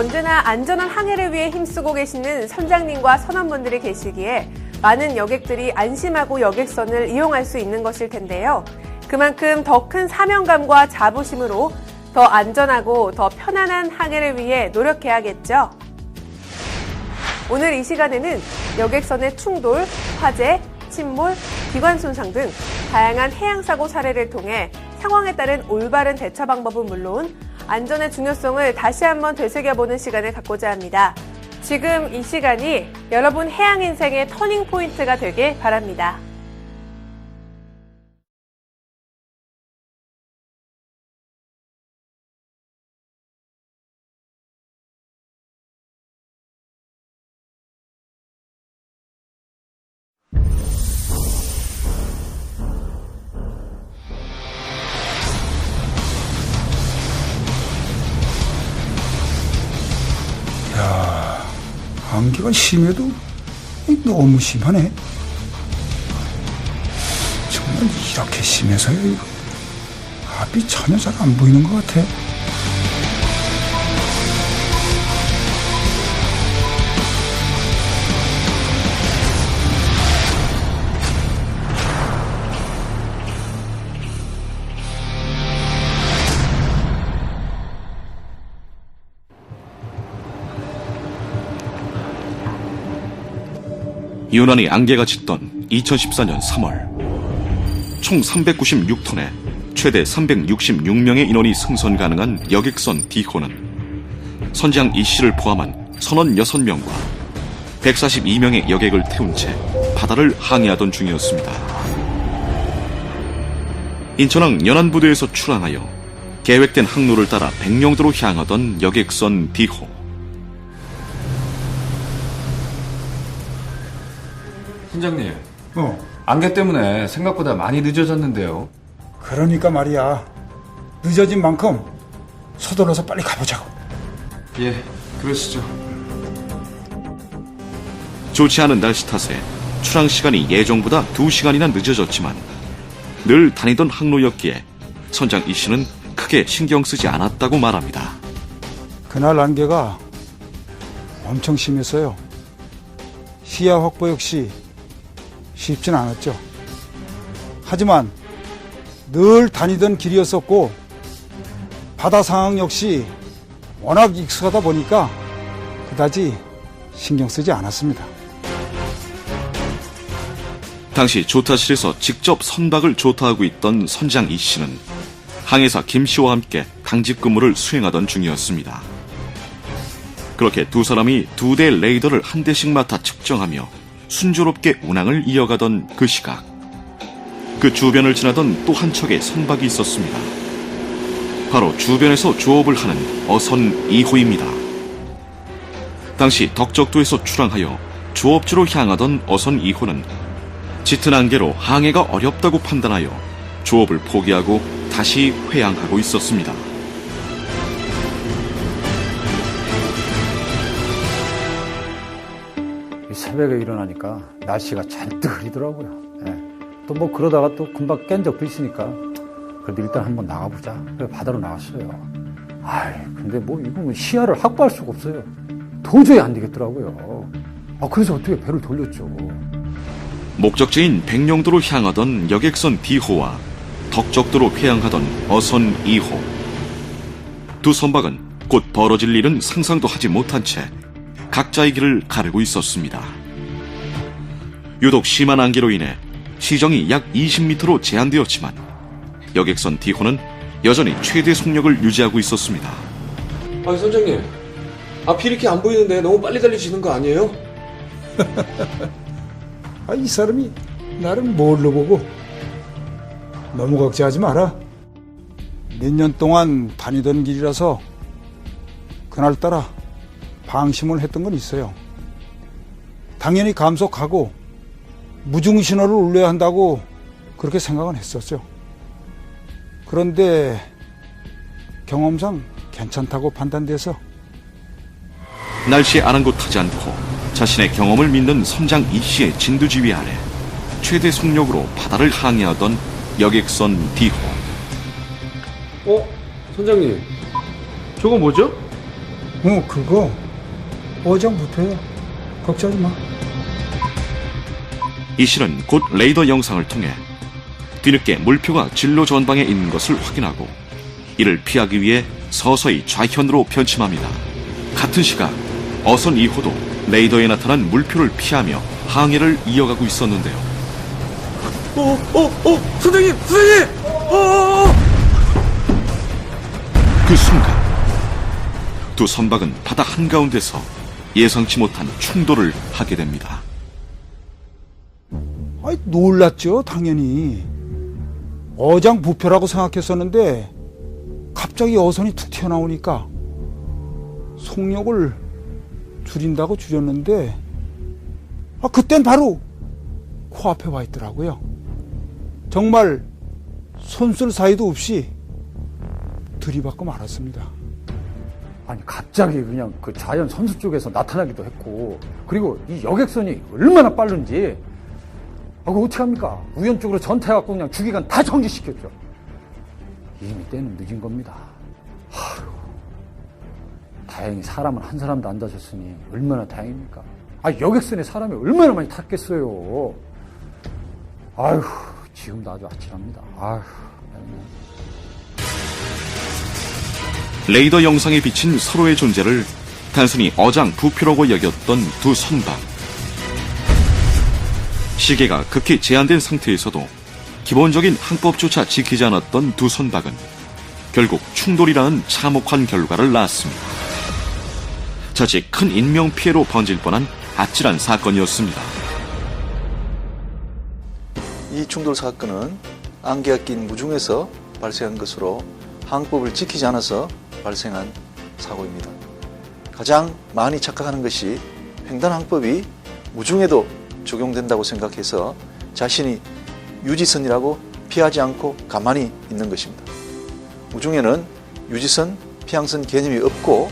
언제나 안전한 항해를 위해 힘쓰고 계시는 선장님과 선원분들이 계시기에 많은 여객들이 안심하고 여객선을 이용할 수 있는 것일 텐데요. 그만큼 더 큰 사명감과 자부심으로 더 안전하고 더 편안한 항해를 위해 노력해야겠죠. 오늘 이 시간에는 여객선의 충돌, 화재, 침몰, 기관 손상 등 다양한 해양사고 사례를 통해 상황에 따른 올바른 대처 방법은 물론 안전의 중요성을 다시 한번 되새겨보는 시간을 갖고자 합니다. 지금 이 시간이 여러분 해양 인생의 터닝 포인트가 되길 바랍니다. 야, 안개가 심해도 너무 심하네. 정말 이렇게 심해서야 이거 앞이 전혀 잘 안 보이는 것 같아. 유난히 안개가 짙던 2014년 3월 총 396톤에 최대 366명의 인원이 승선 가능한 여객선 D호는 선장 이씨를 포함한 선원 6명과 142명의 여객을 태운 채 바다를 항해하던 중이었습니다. 인천항 연안부두에서 출항하여 계획된 항로를 따라 백령도로 향하던 여객선 D호. 팀장님, 안개 때문에 생각보다 많이 늦어졌는데요. 그러니까 말이야. 늦어진 만큼 서둘러서 빨리 가보자고. 예, 그러시죠. 좋지 않은 날씨 탓에 출항 시간이 예정보다 2시간이나 늦어졌지만 늘 다니던 항로였기에 선장 이씨는 크게 신경 쓰지 않았다고 말합니다. 그날 안개가 엄청 심했어요. 시야 확보 역시 쉽진 않았죠. 하지만 늘 다니던 길이었었고 바다 상황 역시 워낙 익숙하다 보니까 그다지 신경 쓰지 않았습니다. 당시 조타실에서 직접 선박을 조타하고 있던 선장 이씨는 항해사 김씨와 함께 강직 근무를 수행하던 중이었습니다. 그렇게 두 사람이 2대 레이더를 한 대씩 맡아 측정하며 순조롭게 운항을 이어가던 그 시각, 그 주변을 지나던 또 한 척의 선박이 있었습니다. 바로 주변에서 조업을 하는 어선 2호입니다. 당시 덕적도에서 출항하여 조업지로 향하던 어선 2호는 짙은 안개로 항해가 어렵다고 판단하여 조업을 포기하고 다시 회항하고 있었습니다. 새벽에 일어나니까 날씨가 잔뜩 흐리더라고요. 또 뭐 그러다가 또 금방 깬 적도 있으니까 그래도 일단 한번 나가보자. 그래서 바다로 나왔어요. 근데 뭐 이거 시야를 확보할 수가 없어요. 도저히 안 되겠더라고요. 그래서 어떻게 배를 돌렸죠. 목적지인 백령도로 향하던 여객선 D호와 덕적도로 회항하던 어선 2호. 두 선박은 곧 벌어질 일은 상상도 하지 못한 채 각자의 길을 가르고 있었습니다. 유독 심한 안개로 인해 시정이 약 20m로 제한되었지만 여객선 D호는 여전히 최대 속력을 유지하고 있었습니다. 선장님, 앞이 이렇게 안 보이는데 너무 빨리 달리시는 거 아니에요? 이 사람이 나를 뭘로 보고. 너무 걱정하지 마라. 몇 년 동안 다니던 길이라서 그날따라 방심을 했던 건 있어요. 당연히 감속하고 무중신호를 울려야 한다고 그렇게 생각은 했었죠. 그런데 경험상 괜찮다고 판단돼서 날씨에 아랑곳하지 않고 자신의 경험을 믿는 선장 이씨의 진두지휘 아래 최대 속력으로 바다를 항해하던 여객선 D호. 선장님, 저거 뭐죠? 그거 어장부터야. 걱정하지 마. 이 씨는 곧 레이더 영상을 통해 뒤늦게 물표가 진로 전방에 있는 것을 확인하고 이를 피하기 위해 서서히 좌현으로 변침합니다. 같은 시각 어선 2호도 레이더에 나타난 물표를 피하며 항해를 이어가고 있었는데요. 선장님! 그 순간 두 선박은 바다 한가운데서 예상치 못한 충돌을 하게 됩니다. 아이, 놀랐죠, 당연히. 어장부표라고 생각했었는데 갑자기 어선이 툭 튀어나오니까 속력을 줄인다고 줄였는데 그땐 바로 코앞에 와 있더라고요. 정말 손쓸 사이도 없이 들이받고 말았습니다. 아니 갑자기 그냥 그 자연 선수 쪽에서 나타나기도 했고, 그리고 이 여객선이 얼마나 빠른지 그거 어떻게 합니까? 우연적으로 전타해갖고 그냥 주기관 다 정지시켰죠. 이미 때는 늦은 겁니다. 다행히 사람은 한 사람도 안 다쳤으니 얼마나 다행입니까? 여객선에 사람이 얼마나 많이 탔겠어요. 아휴, 지금도 아주 아찔합니다. 아휴. 레이더 영상에 비친 서로의 존재를 단순히 어장 부표라고 여겼던 두 선박. 시계가 극히 제한된 상태에서도 기본적인 항법조차 지키지 않았던 두 선박은 결국 충돌이라는 참혹한 결과를 낳았습니다. 자칫 큰 인명피해로 번질 뻔한 아찔한 사건이었습니다. 이 충돌 사건은 안개가 낀 무중에서 발생한 것으로 항법을 지키지 않아서 발생한 사고입니다. 가장 많이 착각하는 것이 횡단항법이 무중에도 적용된다고 생각해서 자신이 유지선이라고 피하지 않고 가만히 있는 것입니다. 무중에는 유지선, 피항선 개념이 없고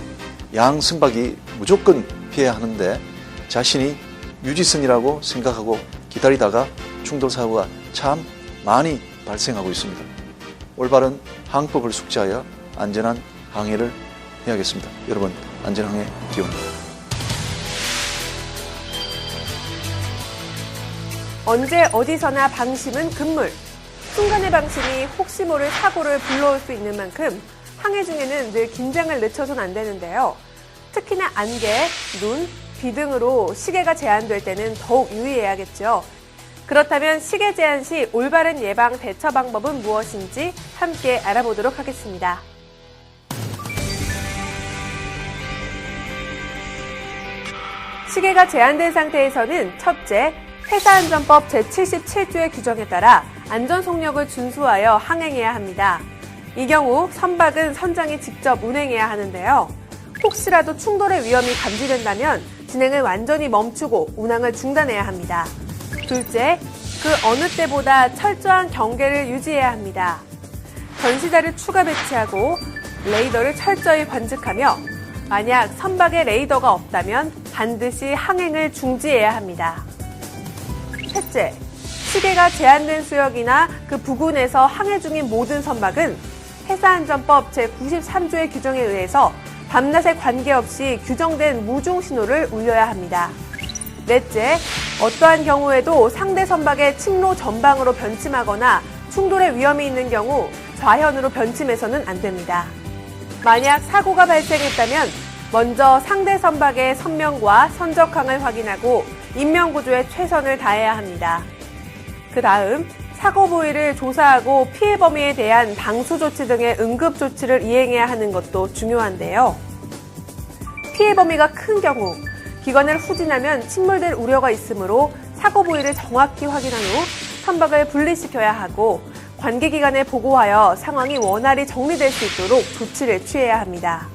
양 선박이 무조건 피해야 하는데 자신이 유지선이라고 생각하고 기다리다가 충돌 사고가 참 많이 발생하고 있습니다. 올바른 항법을 숙지하여 안전한 항해를 해야겠습니다. 여러분, 안전항해 기원합니다. 언제 어디서나 방심은 금물. 순간의 방심이 혹시 모를 사고를 불러올 수 있는 만큼 항해 중에는 늘 긴장을 늦춰선 안 되는데요. 특히나 안개, 눈, 비 등으로 시계가 제한될 때는 더욱 유의해야겠죠. 그렇다면 시계 제한 시 올바른 예방 대처 방법은 무엇인지 함께 알아보도록 하겠습니다. 시계가 제한된 상태에서는 첫째, 회사안전법 제77조의 규정에 따라 안전속력을 준수하여 항행해야 합니다. 이 경우 선박은 선장이 직접 운행해야 하는데요. 혹시라도 충돌의 위험이 감지된다면 진행을 완전히 멈추고 운항을 중단해야 합니다. 둘째, 그 어느 때보다 철저한 경계를 유지해야 합니다. 전시자를 추가 배치하고 레이더를 철저히 관측하며 만약 선박에 레이더가 없다면 반드시 항행을 중지해야 합니다. 셋째, 시계가 제한된 수역이나 그 부근에서 항해 중인 모든 선박은 회사안전법 제93조의 규정에 의해서 밤낮에 관계없이 규정된 무중 신호를 울려야 합니다. 넷째, 어떠한 경우에도 상대 선박의 침로 전방으로 변침하거나 충돌의 위험이 있는 경우 좌현으로 변침해서는 안 됩니다. 만약 사고가 발생했다면 먼저 상대 선박의 선명과 선적항을 확인하고 인명구조에 최선을 다해야 합니다. 그 다음 사고 부위를 조사하고 피해 범위에 대한 방수 조치 등의 응급 조치를 이행해야 하는 것도 중요한데요. 피해 범위가 큰 경우 기관을 후진하면 침몰될 우려가 있으므로 사고 부위를 정확히 확인한 후 선박을 분리시켜야 하고 관계기관에 보고하여 상황이 원활히 정리될 수 있도록 조치를 취해야 합니다.